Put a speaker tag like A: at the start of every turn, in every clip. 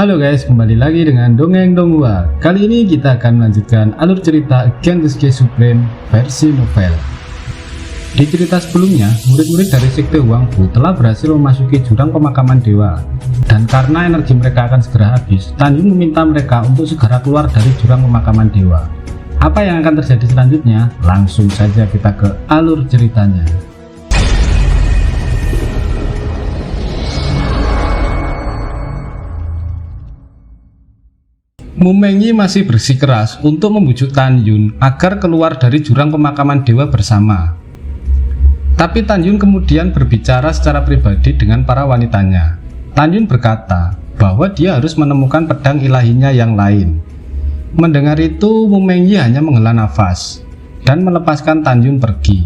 A: Halo guys, kembali lagi dengan Dongeng Donghua. Kali ini kita akan melanjutkan alur cerita Gengetsuke Supreme versi novel. Di cerita sebelumnya, murid-murid dari Sekte Huangfu telah berhasil memasuki jurang pemakaman dewa. Dan karena energi mereka akan segera habis, Tanjun meminta mereka untuk segera keluar dari jurang pemakaman dewa. Apa yang akan terjadi selanjutnya? Langsung saja kita ke alur ceritanya. Mumengyi masih bersikeras untuk membujuk Tanjun agar keluar dari jurang pemakaman dewa bersama. Tapi Tanjun kemudian berbicara secara pribadi dengan para wanitanya. Tanjun berkata bahwa dia harus menemukan pedang ilahinya yang lain. Mendengar itu, Mumengyi hanya menghela nafas dan melepaskan Tanjun pergi.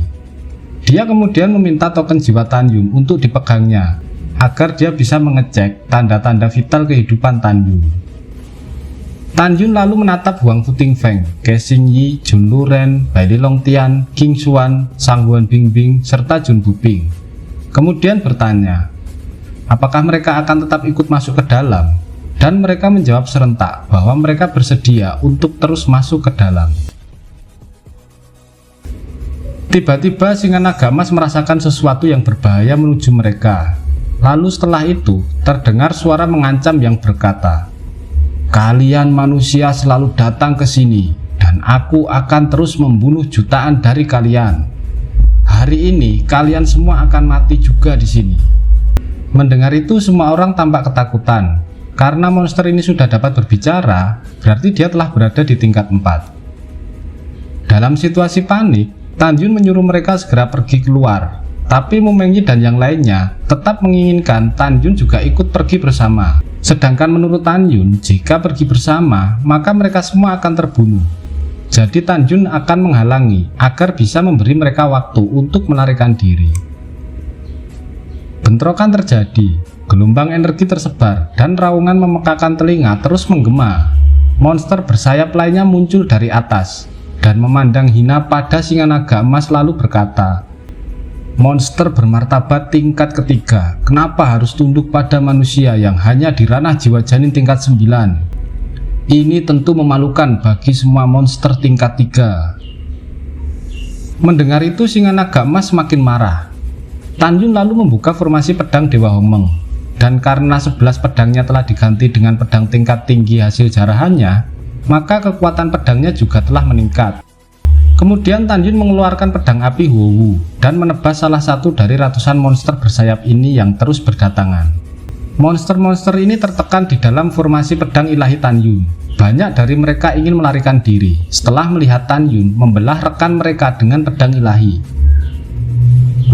A: Dia kemudian meminta token jiwa Tanjun untuk dipegangnya agar dia bisa mengecek tanda-tanda vital kehidupan Tanjun. Tanjun lalu menatap Huangfu Tingfeng, Ge Xingyi, Jun Luren, Bai Li Longtian, King Xuan, Sang Huan Bingbing, serta Jun Buping. Kemudian bertanya, apakah mereka akan tetap ikut masuk ke dalam? Dan mereka menjawab serentak bahwa mereka bersedia untuk terus masuk ke dalam. Tiba-tiba Singa Naga Emas merasakan sesuatu yang berbahaya menuju mereka. Lalu setelah itu, terdengar suara mengancam yang berkata, "Kalian manusia selalu datang ke sini, dan aku akan terus membunuh jutaan dari kalian. Hari ini kalian semua akan mati juga di sini." Mendengar itu, semua orang tampak ketakutan. Karena monster ini sudah dapat berbicara, berarti dia telah berada di tingkat 4. Dalam situasi panik, Tanjun menyuruh mereka segera pergi keluar. Tapi Mumengyi dan yang lainnya tetap menginginkan Tanjun juga ikut pergi bersama. Sedangkan menurut Tanjun, jika pergi bersama, maka mereka semua akan terbunuh. Jadi Tanjun akan menghalangi agar bisa memberi mereka waktu untuk melarikan diri. Bentrokan terjadi, gelombang energi tersebar, dan raungan memekakan telinga terus menggema. Monster bersayap lainnya muncul dari atas, dan memandang hina pada Singa Naga Emas lalu berkata, "Monster bermartabat tingkat ketiga, kenapa harus tunduk pada manusia yang hanya di ranah jiwa janin tingkat 9? Ini tentu memalukan bagi semua monster tingkat 3. Mendengar itu, Singa Naga Emas semakin marah. Tanjun lalu membuka formasi pedang Dewa Hongmeng, dan karena 11 pedangnya telah diganti dengan pedang tingkat tinggi hasil jarahannya, maka kekuatan pedangnya juga telah meningkat. Kemudian Tanjun mengeluarkan pedang api Huowu dan menebas salah satu dari ratusan monster bersayap ini yang terus berdatangan. Monster-monster ini tertekan di dalam formasi pedang ilahi Tanjun. Banyak dari mereka ingin melarikan diri setelah melihat Tanjun membelah rekan mereka dengan pedang ilahi.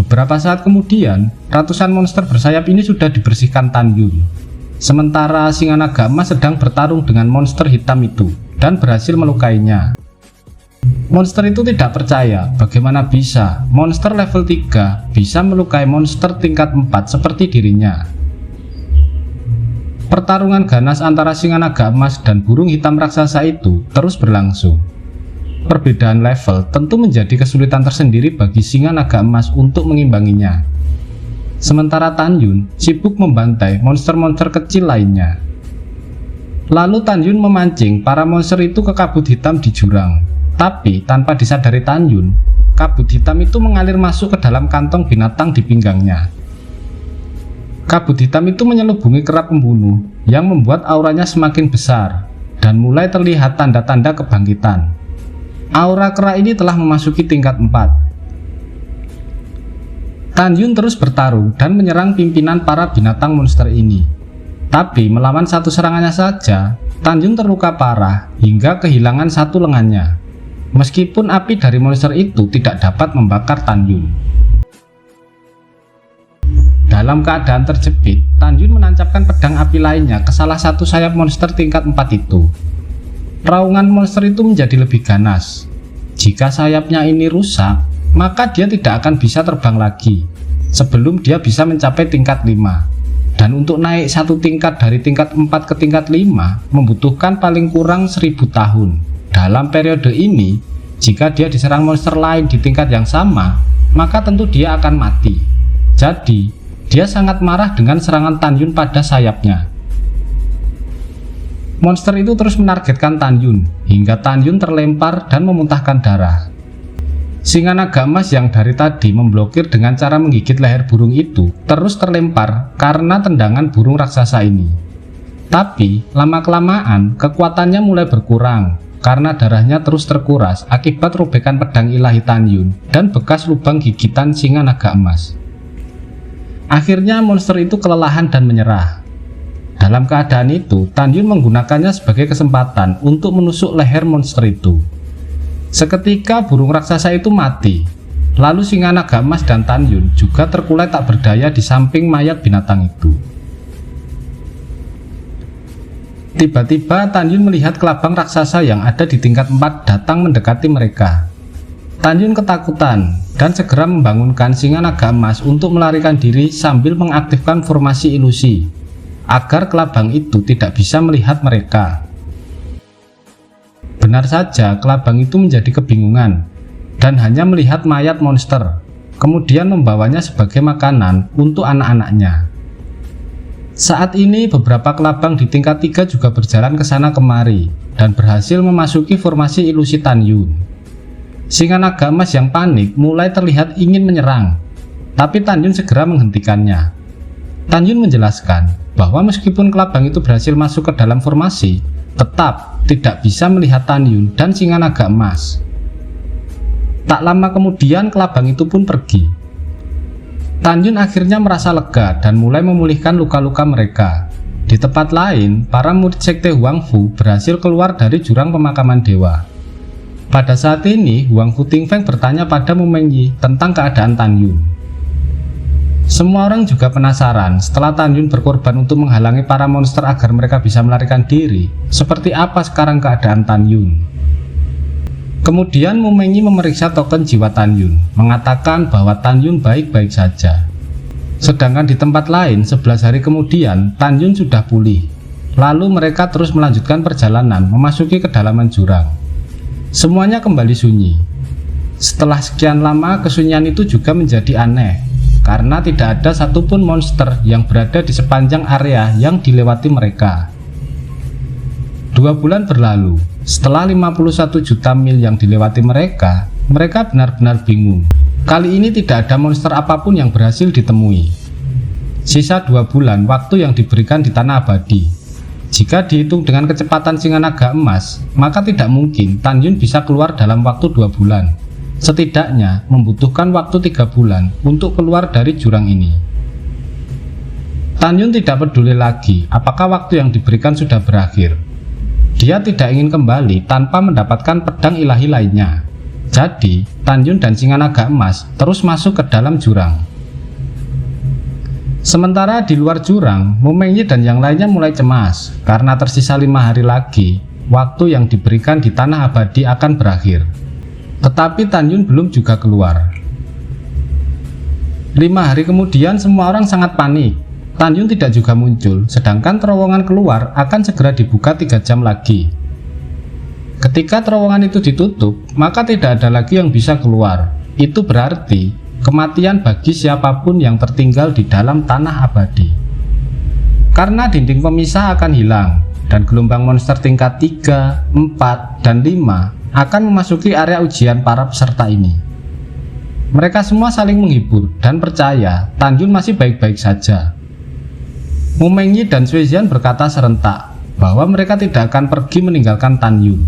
A: Beberapa saat kemudian, ratusan monster bersayap ini sudah dibersihkan Tanjun. Sementara Singa Naga Emas sedang bertarung dengan monster hitam itu dan berhasil melukainya. Monster itu tidak percaya bagaimana bisa monster level 3 bisa melukai monster tingkat 4 seperti dirinya. Pertarungan ganas antara Singa Naga Emas dan burung hitam raksasa itu terus berlangsung. Perbedaan level tentu menjadi kesulitan tersendiri bagi Singa Naga Emas untuk mengimbanginya. Sementara Tanjun sibuk membantai monster-monster kecil lainnya. Lalu Tanjun memancing para monster itu ke kabut hitam di jurang. Tapi tanpa disadari Tanjun, kabut hitam itu mengalir masuk ke dalam kantong binatang di pinggangnya. Kabut hitam itu menyelubungi kera pembunuh yang membuat auranya semakin besar dan mulai terlihat tanda-tanda kebangkitan. Aura kera ini telah memasuki tingkat 4. Tanjun terus bertarung dan menyerang pimpinan para binatang monster ini. Tapi melawan satu serangannya saja, Tanjun terluka parah hingga kehilangan satu lengannya. Meskipun api dari monster itu tidak dapat membakar Tanjun. Dalam keadaan terjepit, Tanjun menancapkan pedang api lainnya ke salah satu sayap monster tingkat 4 itu. Raungan monster itu menjadi lebih ganas. Jika sayapnya ini rusak, maka dia tidak akan bisa terbang lagi sebelum dia bisa mencapai tingkat 5. Dan untuk naik satu tingkat dari tingkat 4 ke tingkat 5 membutuhkan paling kurang 1000 tahun. Dalam periode ini, jika dia diserang monster lain di tingkat yang sama, maka tentu dia akan mati. Jadi, dia sangat marah dengan serangan Tanjun pada sayapnya. Monster itu terus menargetkan Tan Yun hingga Tan Yun terlempar dan memuntahkan darah. Singa naga emas yang dari tadi memblokir dengan cara menggigit leher burung itu terus terlempar karena tendangan burung raksasa ini. Tapi lama-kelamaan kekuatannya mulai berkurang karena darahnya terus terkuras akibat robekan pedang ilahi Tan Yun dan bekas lubang gigitan singa naga emas. Akhirnya monster itu kelelahan dan menyerah. Dalam keadaan itu, Tan Yun menggunakannya sebagai kesempatan untuk menusuk leher monster itu. Seketika burung raksasa itu mati. Lalu singa naga emas dan Tan Yun juga terkulai tak berdaya di samping mayat binatang itu. Tiba-tiba Tan Yun melihat kelabang raksasa yang ada di tingkat 4 datang mendekati mereka. Tan Yun ketakutan dan segera membangunkan singa naga emas untuk melarikan diri sambil mengaktifkan formasi ilusi agar kelabang itu tidak bisa melihat mereka. Benar saja, kelabang itu menjadi kebingungan dan hanya melihat mayat monster, kemudian membawanya sebagai makanan untuk anak-anaknya. Saat ini beberapa kelabang di tingkat 3 juga berjalan ke sana kemari dan berhasil memasuki formasi ilusi Tan Yun. Singa naga emas yang panik mulai terlihat ingin menyerang, tapi Tan Yun segera menghentikannya. Tan Yun menjelaskan bahwa meskipun kelabang itu berhasil masuk ke dalam formasi, tetap tidak bisa melihat Tan Yun dan singa naga emas. Tak lama kemudian kelabang itu pun pergi. Tan Yun akhirnya merasa lega dan mulai memulihkan luka-luka mereka. Di tempat lain, para murid sekte Huang Fu berhasil keluar dari jurang pemakaman dewa. Pada saat ini, Huang Fu Tingfeng bertanya pada Mu Mengyi tentang keadaan Tan Yun. Semua orang juga penasaran setelah Tan Yun berkorban untuk menghalangi para monster agar mereka bisa melarikan diri, seperti apa sekarang keadaan Tan Yun. Kemudian Mu Mengyi memeriksa token jiwa Tan Yun, mengatakan bahwa Tan Yun baik-baik saja. Sedangkan di tempat lain, 11 hari kemudian, Tan Yun sudah pulih. Lalu mereka terus melanjutkan perjalanan memasuki kedalaman jurang. Semuanya kembali sunyi. Setelah sekian lama, kesunyian itu juga menjadi aneh, karena tidak ada satupun monster yang berada di sepanjang area yang dilewati mereka. 2 bulan berlalu. Setelah 51 juta mil yang dilewati mereka benar-benar bingung. Kali ini tidak ada monster apapun yang berhasil ditemui. Sisa 2 bulan waktu yang diberikan di tanah abadi. Jika dihitung dengan kecepatan singa naga emas, maka tidak mungkin Tan Yun bisa keluar dalam waktu 2 bulan. Setidaknya membutuhkan waktu 3 bulan untuk keluar dari jurang ini. Tan Yun tidak peduli lagi apakah waktu yang diberikan sudah berakhir. Dia tidak ingin kembali tanpa mendapatkan pedang ilahi lainnya. Jadi, Tan Yun dan singa naga emas terus masuk ke dalam jurang. Sementara di luar jurang, Mu Mengyi dan yang lainnya mulai cemas karena tersisa 5 hari lagi, waktu yang diberikan di tanah abadi akan berakhir. Tetapi Tan Yun belum juga keluar. 5 hari kemudian semua orang sangat panik. Tan Yun tidak juga muncul, sedangkan terowongan keluar akan segera dibuka 3 jam lagi. Ketika terowongan itu ditutup, maka tidak ada lagi yang bisa keluar. Itu berarti kematian bagi siapapun yang tertinggal di dalam tanah abadi. Karena dinding pemisah akan hilang, dan gelombang monster tingkat 3, 4, dan 5 akan memasuki area ujian para peserta ini. Mereka semua saling menghibur dan percaya Tan Yun masih baik-baik saja. Mu Mengyi dan Sui Jian berkata serentak bahwa mereka tidak akan pergi meninggalkan Tan Yun.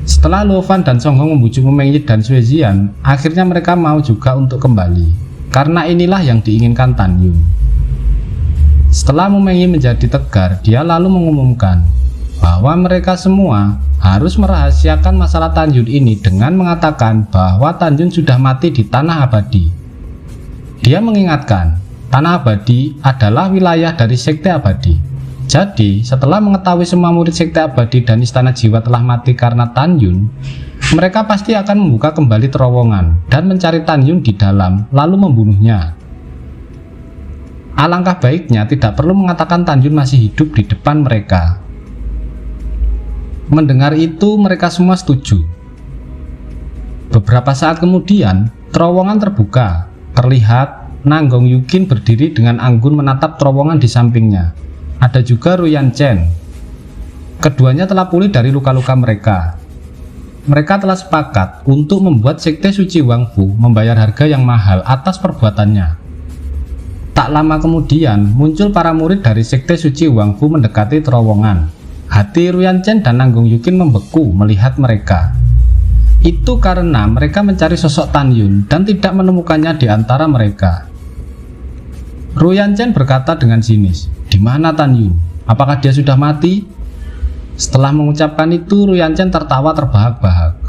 A: Setelah Luo Fan dan Song Hong membujuk Mu Mengyi dan Sui Jian, akhirnya mereka mau juga untuk kembali, karena inilah yang diinginkan Tan Yun. Setelah Mu Mengyi menjadi tegar, dia lalu mengumumkan bahwa mereka semua harus merahasiakan masalah Tan Yun ini dengan mengatakan bahwa Tan Yun sudah mati di tanah abadi. Dia mengingatkan, tanah abadi adalah wilayah dari sekte abadi. Jadi, setelah mengetahui semua murid sekte abadi dan istana jiwa telah mati karena Tan Yun, mereka pasti akan membuka kembali terowongan dan mencari Tan Yun di dalam, lalu membunuhnya. Alangkah baiknya tidak perlu mengatakan Tan Yun masih hidup di depan mereka. Mendengar itu, mereka semua setuju. Beberapa saat kemudian, terowongan terbuka. Terlihat Nanggong Yukin berdiri dengan anggun menatap terowongan di sampingnya. Ada juga Ruyan Chen. Keduanya telah pulih dari luka-luka mereka. Mereka telah sepakat untuk membuat Sekte Suci Wangfu membayar harga yang mahal atas perbuatannya. Tak lama kemudian, muncul para murid dari Sekte Suci Wangfu mendekati terowongan. Hati Ruyan Chen dan Nanggung Yukin membeku melihat mereka. Itu karena mereka mencari sosok Tan Yun dan tidak menemukannya di antara mereka. Ruyan Chen berkata dengan sinis, "Di mana Tan Yun? Apakah dia sudah mati?" Setelah mengucapkan itu, Ruyan Chen tertawa terbahak-bahak.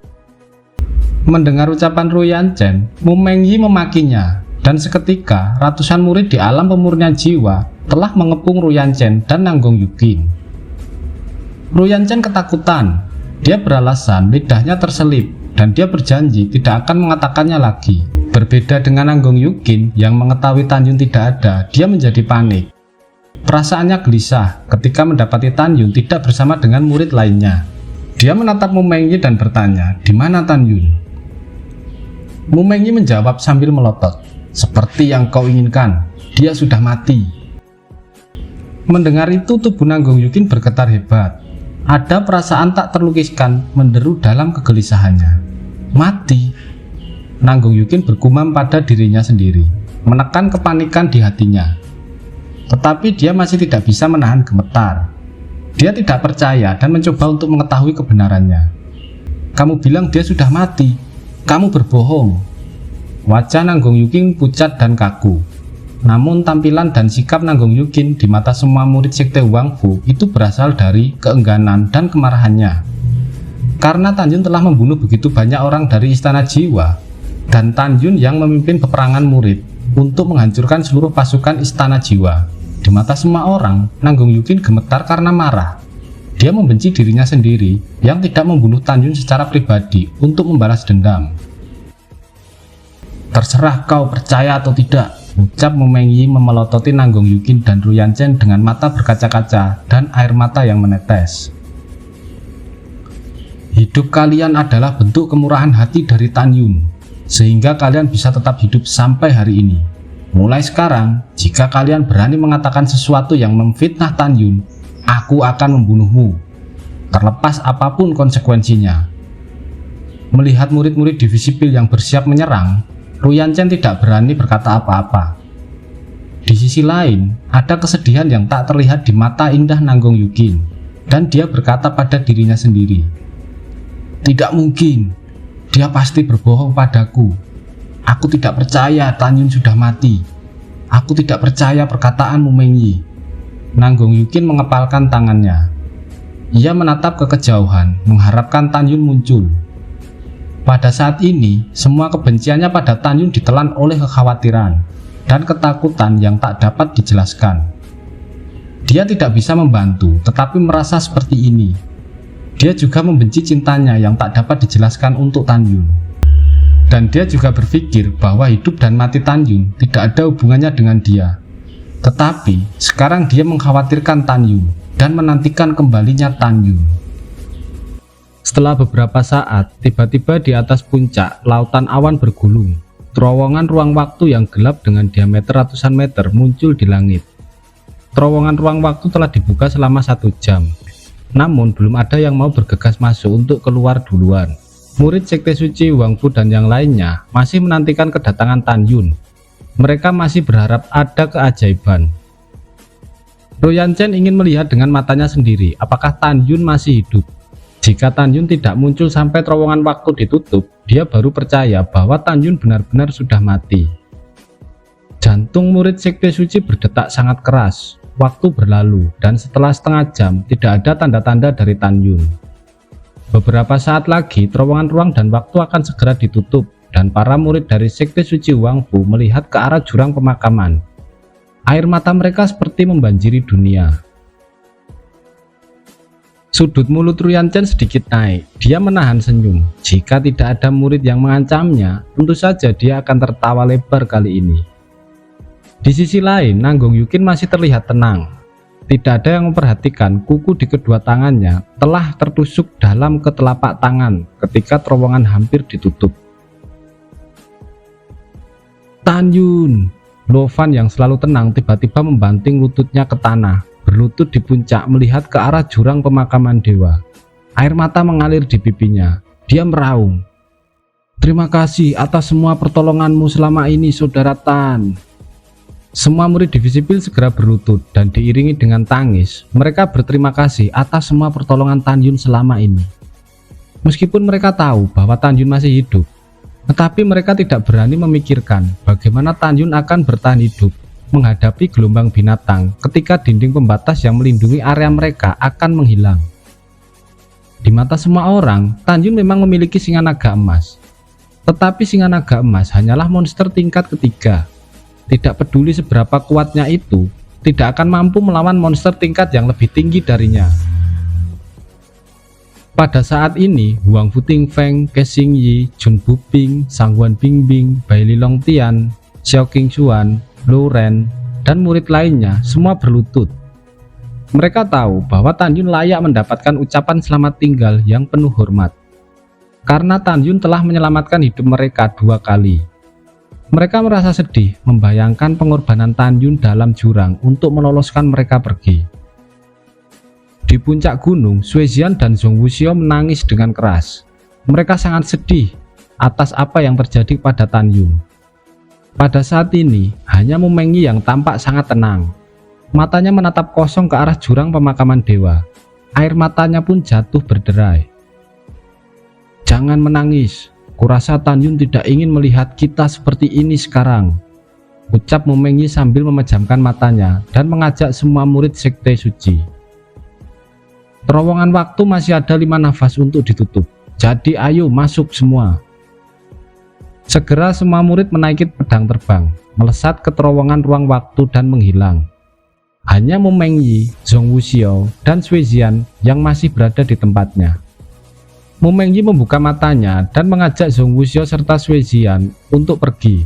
A: Mendengar ucapan Ruyan Chen, Mu Mengyi memakinya, dan seketika ratusan murid di alam pemurnian jiwa telah mengepung Ruyan Chen dan Nanggung Yukin. Ruyan Chen ketakutan. Dia beralasan lidahnya terselip dan dia berjanji tidak akan mengatakannya lagi. Berbeda dengan Nanggung Yukin yang mengetahui Tan Yun tidak ada, dia menjadi panik. Perasaannya gelisah ketika mendapati Tan Yun tidak bersama dengan murid lainnya. Dia menatap Mu Mengyi dan bertanya, "Di mana Tan Yun?" Mu Mengyi menjawab sambil melotot, "Seperti yang kau inginkan, dia sudah mati." Mendengar itu, tubuh Nanggung Yukin bergetar hebat. Ada perasaan tak terlukiskan menderu dalam kegelisahannya. Mati? Nanggung Yukin bergumam pada dirinya sendiri, menekan kepanikan di hatinya. Tetapi dia masih tidak bisa menahan gemetar. Dia tidak percaya dan mencoba untuk mengetahui kebenarannya. "Kamu bilang dia sudah mati. Kamu berbohong." Wajah Nanggung Yukin pucat dan kaku. Namun tampilan dan sikap Nanggung Yukin di mata semua murid Sekte Wangfu itu berasal dari keengganan dan kemarahannya. Karena Tan Yun telah membunuh begitu banyak orang dari Istana Jiwa, dan Tan Yun yang memimpin peperangan murid untuk menghancurkan seluruh pasukan Istana Jiwa. Di mata semua orang, Nanggung Yukin gemetar karena marah. Dia membenci dirinya sendiri yang tidak membunuh Tan Yun secara pribadi untuk membalas dendam. "Terserah kau percaya atau tidak," ucap Mu Mengyi memelototi Nanggung Yukin dan Ruyan Chen dengan mata berkaca-kaca dan air mata yang menetes. "Hidup kalian adalah bentuk kemurahan hati dari Tan Yun, sehingga kalian bisa tetap hidup sampai hari ini. Mulai sekarang, jika kalian berani mengatakan sesuatu yang memfitnah Tan Yun, aku akan membunuhmu, terlepas apapun konsekuensinya." Melihat murid-murid divisi pil yang bersiap menyerang, Ruyan Chen tidak berani berkata apa-apa. Di sisi lain, ada kesedihan yang tak terlihat di mata indah Nanggung Yukin, dan dia berkata pada dirinya sendiri, "Tidak mungkin, dia pasti berbohong padaku. Aku tidak percaya Tan Yun sudah mati. Aku tidak percaya perkataan Mu Mengyi." Nanggung Yukin mengepalkan tangannya. Ia menatap ke kejauhan, mengharapkan Tan Yun muncul. Pada saat ini, semua kebenciannya pada Tan Yun ditelan oleh kekhawatiran dan ketakutan yang tak dapat dijelaskan. Dia tidak bisa membantu, tetapi merasa seperti ini. Dia juga membenci cintanya yang tak dapat dijelaskan untuk Tan Yun. Dan dia juga berpikir bahwa hidup dan mati Tan Yun tidak ada hubungannya dengan dia. Tetapi sekarang dia mengkhawatirkan Tan Yun dan menantikan kembalinya Tan Yun. Setelah beberapa saat, tiba-tiba di atas puncak, lautan awan bergulung. Terowongan ruang waktu yang gelap dengan diameter ratusan meter muncul di langit. Terowongan ruang waktu telah dibuka selama 1 jam. Namun belum ada yang mau bergegas masuk untuk keluar duluan. Murid Sekte Suci Wangfu dan yang lainnya masih menantikan kedatangan Tan Yun. Mereka masih berharap ada keajaiban. Ruyan Chen ingin melihat dengan matanya sendiri apakah Tan Yun masih hidup. Jika Tan Yun tidak muncul sampai terowongan waktu ditutup, dia baru percaya bahwa Tan Yun benar-benar sudah mati. Jantung murid Sekte Suci berdetak sangat keras. Waktu berlalu dan setelah setengah jam tidak ada tanda-tanda dari Tan Yun. Beberapa saat lagi terowongan ruang dan waktu akan segera ditutup dan para murid dari Sekte Suci Wangfu melihat ke arah jurang pemakaman. Air mata mereka seperti membanjiri dunia. Sudut mulut Ruyan Chen sedikit naik. Dia menahan senyum. Jika tidak ada murid yang mengancamnya, tentu saja dia akan tertawa lebar kali ini. Di sisi lain, Nanggung Yukin masih terlihat tenang. Tidak ada yang memperhatikan kuku di kedua tangannya telah tertusuk dalam ke telapak tangan ketika terowongan hampir ditutup. Tan Yun! Lo Fan yang selalu tenang tiba-tiba membanting lututnya ke tanah. berlutut di puncak melihat ke arah jurang pemakaman dewa. Air mata mengalir di pipinya. Dia meraung, "Terima kasih atas semua pertolonganmu selama ini, Saudara Tan." Semua murid divisi pil segera berlutut dan diiringi dengan tangis. Mereka berterima kasih atas semua pertolongan Tan Yun selama ini. Meskipun mereka tahu bahwa Tan Yun masih hidup, tetapi mereka tidak berani memikirkan bagaimana Tan Yun akan bertahan hidup menghadapi gelombang binatang ketika dinding pembatas yang melindungi area mereka akan menghilang. Di mata semua orang, Tan Yun memang memiliki singa naga emas. Tetapi singa naga emas hanyalah monster tingkat ketiga. Tidak peduli seberapa kuatnya itu, tidak akan mampu melawan monster tingkat yang lebih tinggi darinya. Pada saat ini, Huang Futing Feng, Ke Xing Yi, Jun Buping, Sang Huan Bingbing, Bai Li Long Tian, Xiao Qing Xuan, Lu Ren, dan murid lainnya semua berlutut. Mereka tahu bahwa Tan Yun layak mendapatkan ucapan selamat tinggal yang penuh hormat. Karena Tan Yun telah menyelamatkan hidup mereka 2 kali. Mereka merasa sedih membayangkan pengorbanan Tan Yun dalam jurang untuk meloloskan mereka pergi. Di puncak gunung, Sui Jian dan Zhong Wuxiao menangis dengan keras. Mereka sangat sedih atas apa yang terjadi pada Tan Yun. Pada saat ini, hanya Mu Mengyi yang tampak sangat tenang. Matanya menatap kosong ke arah jurang pemakaman dewa. Air matanya pun jatuh berderai. "Jangan menangis. Kurasa Tan Yun tidak ingin melihat kita seperti ini sekarang," ucap Mu Mengyi sambil memejamkan matanya dan mengajak semua murid sekte suci. "Terowongan waktu masih ada 5 nafas untuk ditutup. Jadi ayo masuk semua." Segera semua murid menaiki pedang terbang, melesat ke terowongan ruang waktu dan menghilang. Hanya Mu Mengyi, Zhong Wuxiao, dan Sui Jian yang masih berada di tempatnya. Mu Mengyi membuka matanya dan mengajak Zhong Wuxiao serta Sui Jian untuk pergi.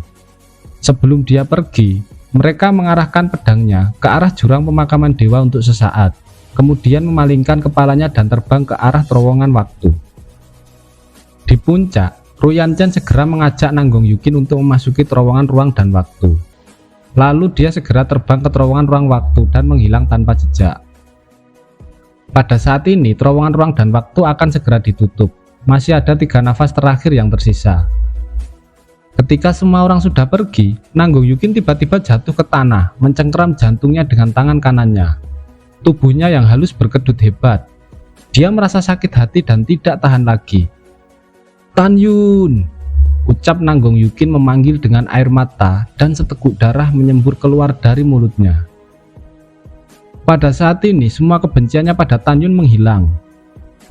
A: Sebelum dia pergi, mereka mengarahkan pedangnya ke arah jurang pemakaman dewa untuk sesaat, kemudian memalingkan kepalanya dan terbang ke arah terowongan waktu. Di puncak, Ruyan Chen segera mengajak Nanggong Yukin untuk memasuki terowongan ruang dan waktu. Lalu dia segera terbang ke terowongan ruang waktu dan menghilang tanpa jejak. Pada saat ini, terowongan ruang dan waktu akan segera ditutup. Masih ada 3 nafas terakhir yang tersisa. Ketika semua orang sudah pergi, Nanggong Yukin tiba-tiba jatuh ke tanah, mencengkeram jantungnya dengan tangan kanannya. Tubuhnya yang halus berkedut hebat. Dia merasa sakit hati dan tidak tahan lagi. "Tan Yun!" ucap Nanggong Yukin memanggil dengan air mata dan seteguk darah menyembur keluar dari mulutnya. Pada saat ini semua kebenciannya pada Tan Yun menghilang.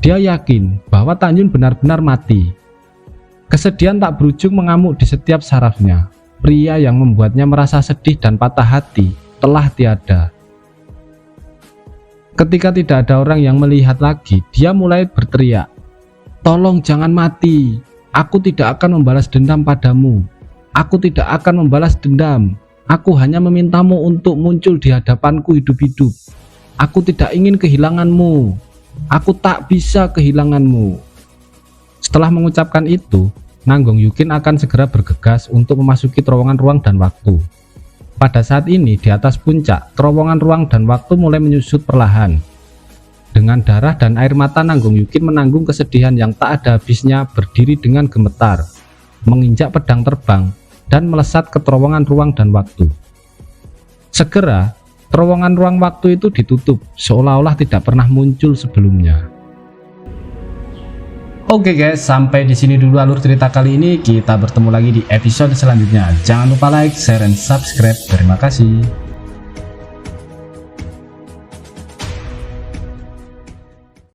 A: Dia yakin bahwa Tan Yun benar-benar mati. Kesedihan tak berujung mengamuk di setiap sarafnya. Pria yang membuatnya merasa sedih dan patah hati telah tiada. Ketika tidak ada orang yang melihat lagi, dia mulai berteriak, "Tolong jangan mati. Aku tidak akan membalas dendam padamu. Aku tidak akan membalas dendam. Aku hanya memintamu untuk muncul di hadapanku hidup-hidup. Aku tidak ingin kehilanganmu. Aku tak bisa kehilanganmu." Setelah mengucapkan itu, Nanggong Yukin akan segera bergegas untuk memasuki terowongan ruang dan waktu. Pada saat ini, di atas puncak, terowongan ruang dan waktu mulai menyusut perlahan. Dengan darah dan air mata, Nanggong Yukin menanggung kesedihan yang tak ada habisnya, berdiri dengan gemetar, menginjak pedang terbang, dan melesat ke terowongan ruang dan waktu. Segera, terowongan ruang waktu itu ditutup, seolah-olah tidak pernah muncul sebelumnya. Oke guys, sampai di sini dulu alur cerita kali ini. Kita bertemu lagi di episode selanjutnya. Jangan lupa like, share, dan subscribe. Terima kasih.